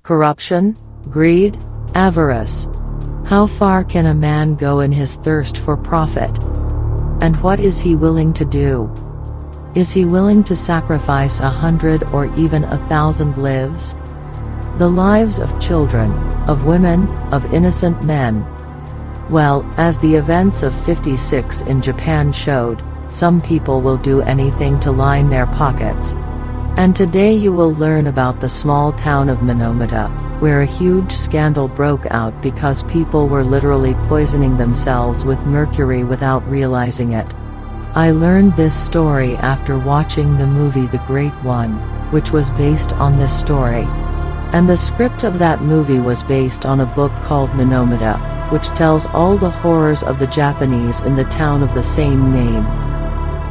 Corruption? Greed? Avarice? How far can a man go in his thirst for profit? And what is he willing to do? Is he willing to sacrifice 100 or even 1,000 lives? The lives of children, of women, of innocent men. Well, as the events of '56 in Japan showed, some people will do anything to line their pockets. And today you will learn about the small town of Minamata, where a huge scandal broke out because people were literally poisoning themselves with mercury without realizing it. I learned this story after watching the movie The Great One, which was based on this story. And the script of that movie was based on a book called Minamata, which tells all the horrors of the Japanese in the town of the same name.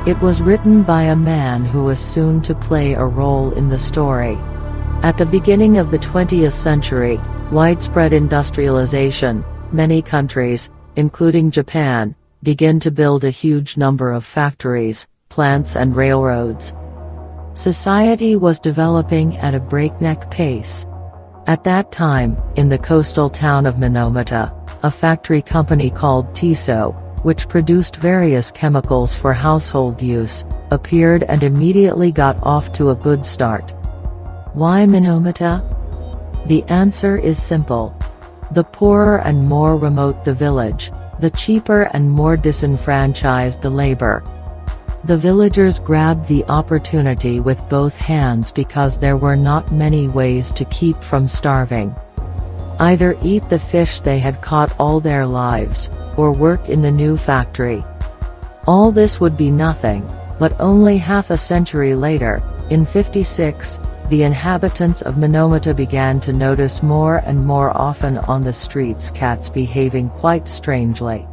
It was written by a man who was soon to play a role in the story. At the beginning of the 20th century, widespread industrialization, many countries, including Japan, began to build a huge number of factories, plants and railroads. Society was developing at a breakneck pace. At that time, in the coastal town of Minamata, a factory company called Tiso, which produced various chemicals for household use, appeared and immediately got off to a good start. Why Minamata? The answer is simple. The poorer and more remote the village, the cheaper and more disenfranchised the labor. The villagers grabbed the opportunity with both hands because there were not many ways to keep from starving. Either eat the fish they had caught all their lives, or work in the new factory. All this would be nothing, but only half a century later, in '56, the inhabitants of Minamata began to notice more and more often on the streets cats behaving quite strangely.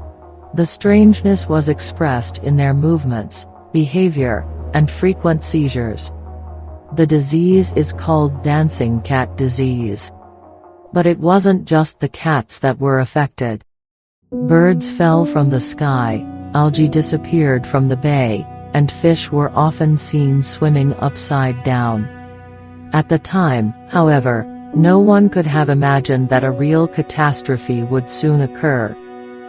The strangeness was expressed in their movements, behavior, and frequent seizures. The disease is called dancing cat disease. But it wasn't just the cats that were affected. Birds fell from the sky, algae disappeared from the bay, and fish were often seen swimming upside down. At the time, however, no one could have imagined that a real catastrophe would soon occur.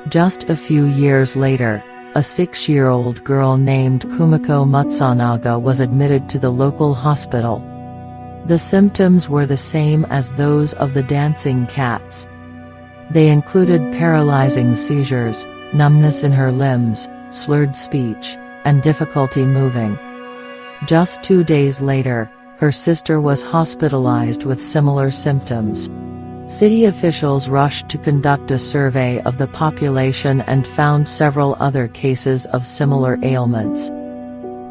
Just a few years later, a 6-year-old girl named Kumiko Matsunaga was admitted to the local hospital. The symptoms were the same as those of the dancing cats. They included paralyzing seizures, numbness in her limbs, slurred speech, and difficulty moving. Just 2 days later, her sister was hospitalized with similar symptoms. City officials rushed to conduct a survey of the population and found several other cases of similar ailments.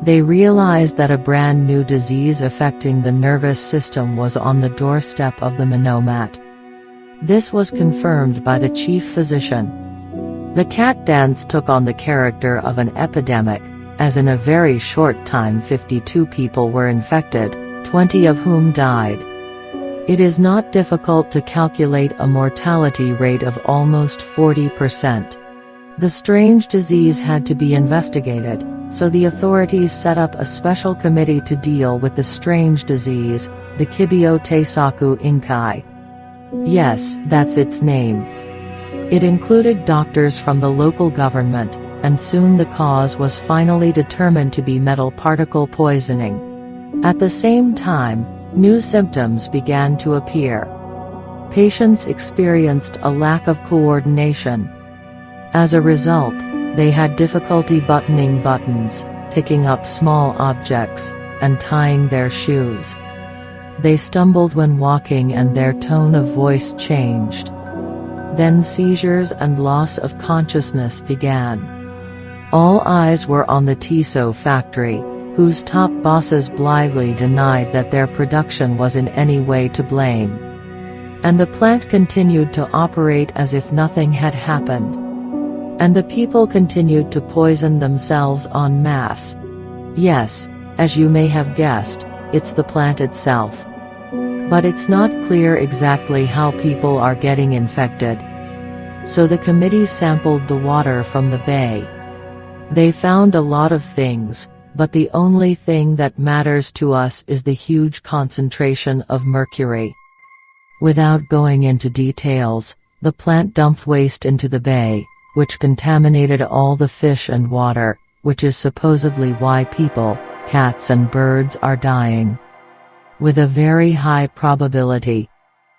They realized that a brand new disease affecting the nervous system was on the doorstep of the Minamata. This was confirmed by the chief physician. The cat dance took on the character of an epidemic, as in a very short time 52 people were infected, 20 of whom died. It is not difficult to calculate a mortality rate of almost 40%. The strange disease had to be investigated, so the authorities set up a special committee to deal with the strange disease, the Kibyo Teisaku Inkai. Yes, that's its name. It included doctors from the local government, and soon the cause was finally determined to be metal particle poisoning. At the same time, new symptoms began to appear. Patients experienced a lack of coordination. As a result, they had difficulty buttoning buttons, picking up small objects, and tying their shoes. They stumbled when walking and their tone of voice changed. Then seizures and loss of consciousness began. All eyes were on the Tiso factory, whose top bosses blithely denied that their production was in any way to blame. And the plant continued to operate as if nothing had happened. And the people continued to poison themselves en masse. Yes, as you may have guessed, it's the plant itself. But it's not clear exactly how people are getting infected. So the committee sampled the water from the bay. They found a lot of things, but the only thing that matters to us is the huge concentration of mercury. Without going into details, the plant dumped waste into the bay, which contaminated all the fish and water, which is supposedly why people, cats and birds are dying. With a very high probability.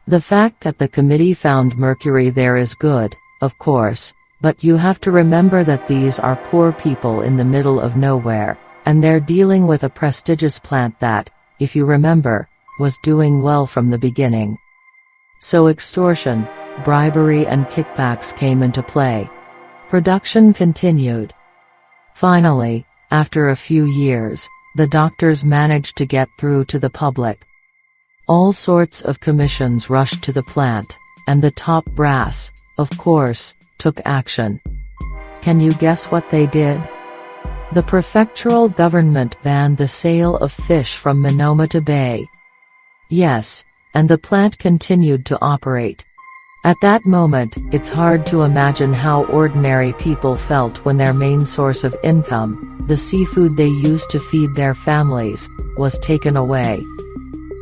The fact that the committee found mercury there is good, of course, but you have to remember that these are poor people in the middle of nowhere, and they're dealing with a prestigious plant that, if you remember, was doing well from the beginning. So extortion, bribery and kickbacks came into play. Production continued. Finally, after a few years, the doctors managed to get through to the public. All sorts of commissions rushed to the plant, and the top brass, of course, took action. Can you guess what they did? The prefectural government banned the sale of fish from Minamata Bay. Yes, and the plant continued to operate. At that moment, it's hard to imagine how ordinary people felt when their main source of income, the seafood they used to feed their families, was taken away.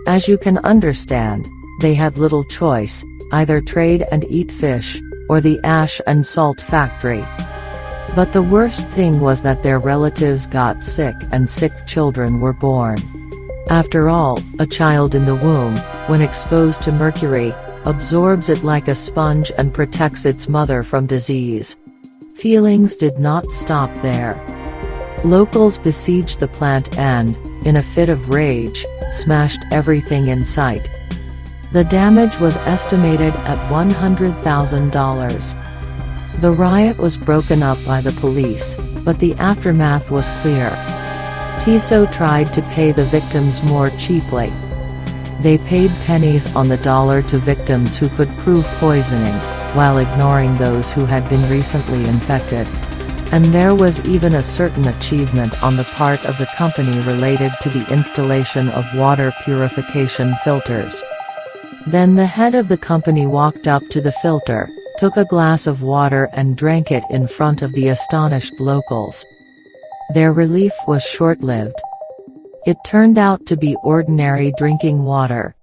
As you can understand, they had little choice, either trade and eat fish, or the ash and salt factory. But the worst thing was that their relatives got sick and sick children were born. After all, a child in the womb, when exposed to mercury, absorbs it like a sponge and protects its mother from disease. Feelings did not stop there. Locals besieged the plant and, in a fit of rage, smashed everything in sight. The damage was estimated at $100,000. The riot was broken up by the police, but the aftermath was clear. Tiso tried to pay the victims more cheaply. They paid pennies on the dollar to victims who could prove poisoning, while ignoring those who had been recently infected. And there was even a certain achievement on the part of the company related to the installation of water purification filters. Then the head of the company walked up to the filter, took a glass of water and drank it in front of the astonished locals. Their relief was short-lived. It turned out to be ordinary drinking water.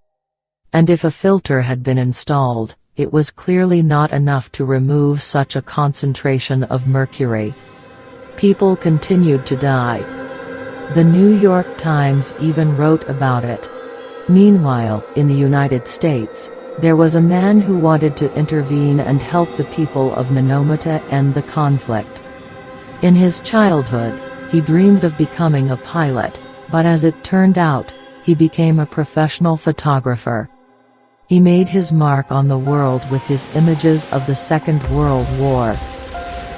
And if a filter had been installed, it was clearly not enough to remove such a concentration of mercury. People continued to die. The New York Times even wrote about it. Meanwhile, in the United States, there was a man who wanted to intervene and help the people of Minamata end the conflict. In his childhood, he dreamed of becoming a pilot, but as it turned out, he became a professional photographer. He made his mark on the world with his images of the Second World War.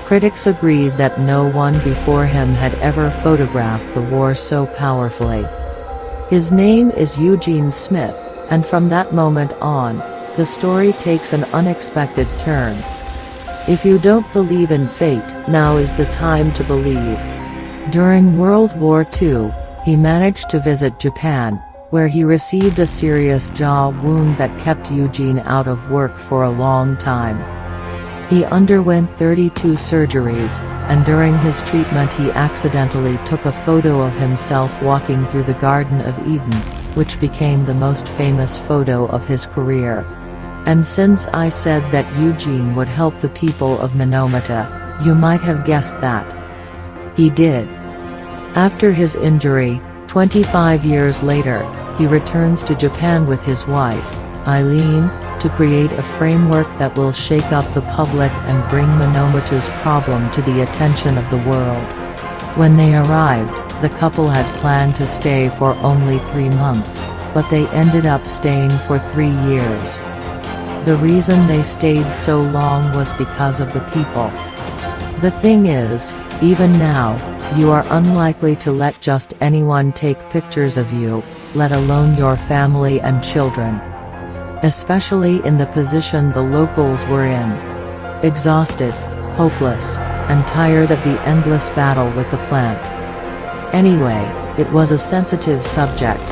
Critics agreed that no one before him had ever photographed the war so powerfully. His name is Eugene Smith, and from that moment on, the story takes an unexpected turn. If you don't believe in fate, now is the time to believe. During World War II, he managed to visit Japan, where he received a serious jaw wound that kept Eugene out of work for a long time. He underwent 32 surgeries, and during his treatment he accidentally took a photo of himself walking through the Garden of Eden, which became the most famous photo of his career. And since I said that Eugene would help the people of Minamata, you might have guessed that. He did. After his injury, 25 years later, he returns to Japan with his wife, Eileen, to create a framework that will shake up the public and bring Minamata's problem to the attention of the world. When they arrived, the couple had planned to stay for only 3 months, but they ended up staying for 3 years. The reason they stayed so long was because of the people. The thing is, even now, you are unlikely to let just anyone take pictures of you, let alone your family and children. Especially in the position the locals were in. Exhausted, hopeless, and tired of the endless battle with the plant. Anyway, it was a sensitive subject.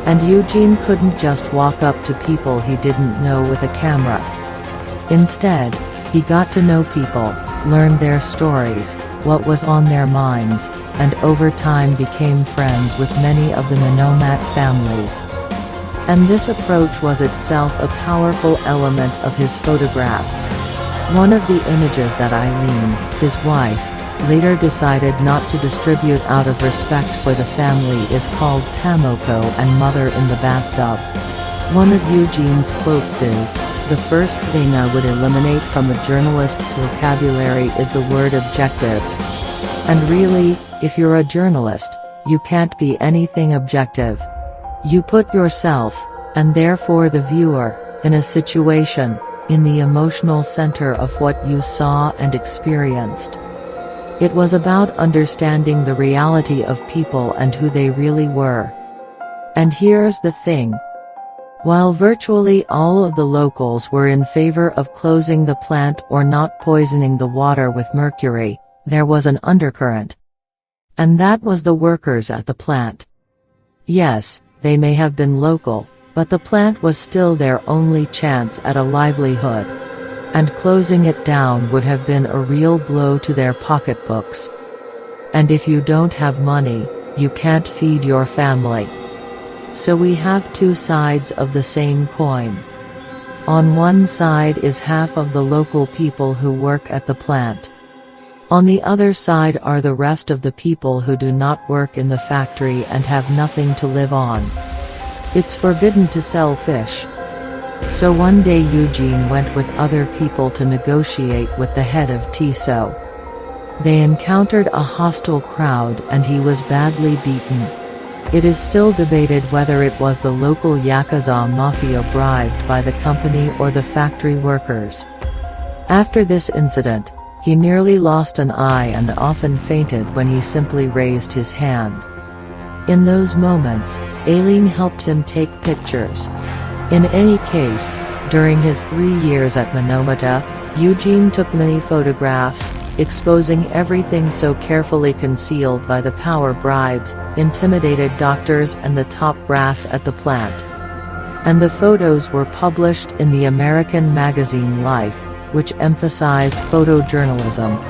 And Eugene couldn't just walk up to people he didn't know with a camera. Instead, he got to know people, learned their stories, what was on their minds, and over time became friends with many of the Minamata families. And this approach was itself a powerful element of his photographs. One of the images that Eileen, his wife, later decided not to distribute out of respect for the family is called Tomoko and Mother in the Bathtub. One of Eugene's quotes is, "The first thing I would eliminate from a journalist's vocabulary is the word objective." And really, if you're a journalist, you can't be anything objective. You put yourself, and therefore the viewer, in a situation, in the emotional center of what you saw and experienced. It was about understanding the reality of people and who they really were. And here's the thing. While virtually all of the locals were in favor of closing the plant or not poisoning the water with mercury, there was an undercurrent. And that was the workers at the plant. Yes, they may have been local, but the plant was still their only chance at a livelihood. And closing it down would have been a real blow to their pocketbooks. And if you don't have money, you can't feed your family. So we have two sides of the same coin. On one side is half of the local people who work at the plant. On the other side are the rest of the people who do not work in the factory and have nothing to live on. It's forbidden to sell fish. So one day Eugene went with other people to negotiate with the head of TISO. They encountered a hostile crowd and he was badly beaten. It is still debated whether it was the local Yakuza mafia bribed by the company or the factory workers. After this incident, he nearly lost an eye and often fainted when he simply raised his hand. In those moments, Aileen helped him take pictures. In any case, during his 3 years at Minamata, Eugene took many photographs, exposing everything so carefully concealed by the power-bribed, intimidated doctors and the top brass at the plant. And the photos were published in the American magazine Life, which emphasized photojournalism.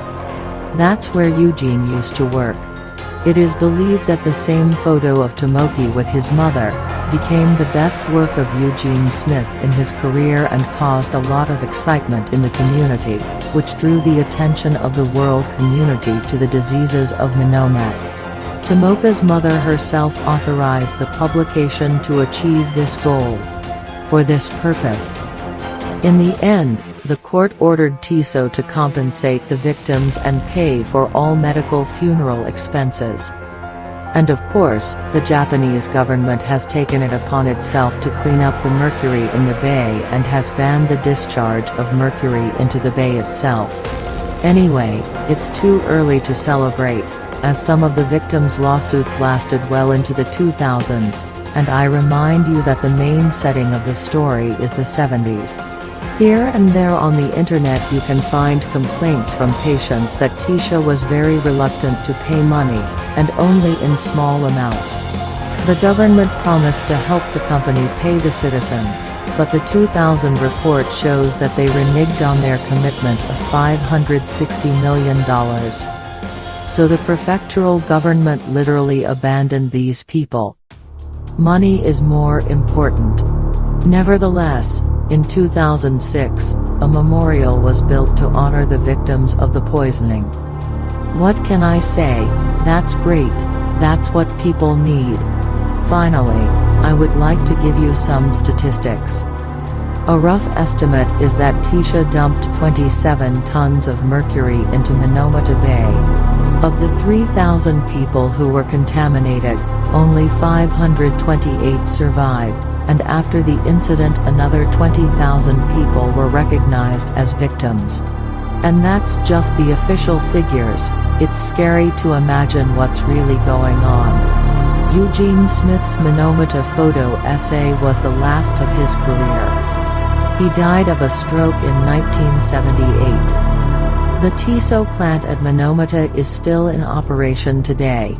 That's where Eugene used to work. It is believed that the same photo of Tomoki with his mother became the best work of Eugene Smith in his career and caused a lot of excitement in the community, which drew the attention of the world community to the diseases of Minamata. Tomoka's mother herself authorized the publication to achieve this goal. For this purpose, in the end, the court ordered TISO to compensate the victims and pay for all medical funeral expenses. And of course, the Japanese government has taken it upon itself to clean up the mercury in the bay and has banned the discharge of mercury into the bay itself. Anyway, it's too early to celebrate, as some of the victims' lawsuits lasted well into the 2000s, and I remind you that the main setting of the story is the 70s. Here and there on the internet you can find complaints from patients that Tisha was very reluctant to pay money, and only in small amounts. The government promised to help the company pay the citizens, but the 2000 report shows that they reneged on their commitment of $560 million. So the prefectural government literally abandoned these people. Money is more important. Nevertheless, in 2006, a memorial was built to honor the victims of the poisoning. What can I say? That's great. That's what people need. Finally, I would like to give you some statistics. A rough estimate is that Tisha dumped 27 tons of mercury into Minamata Bay. Of the 3,000 people who were contaminated, only 528 survived. And after the incident another 20,000 people were recognized as victims. And that's just the official figures. It's scary to imagine what's really going on. Eugene Smith's Minamata photo essay was the last of his career. He died of a stroke in 1978. The TISO plant at Minamata is still in operation today.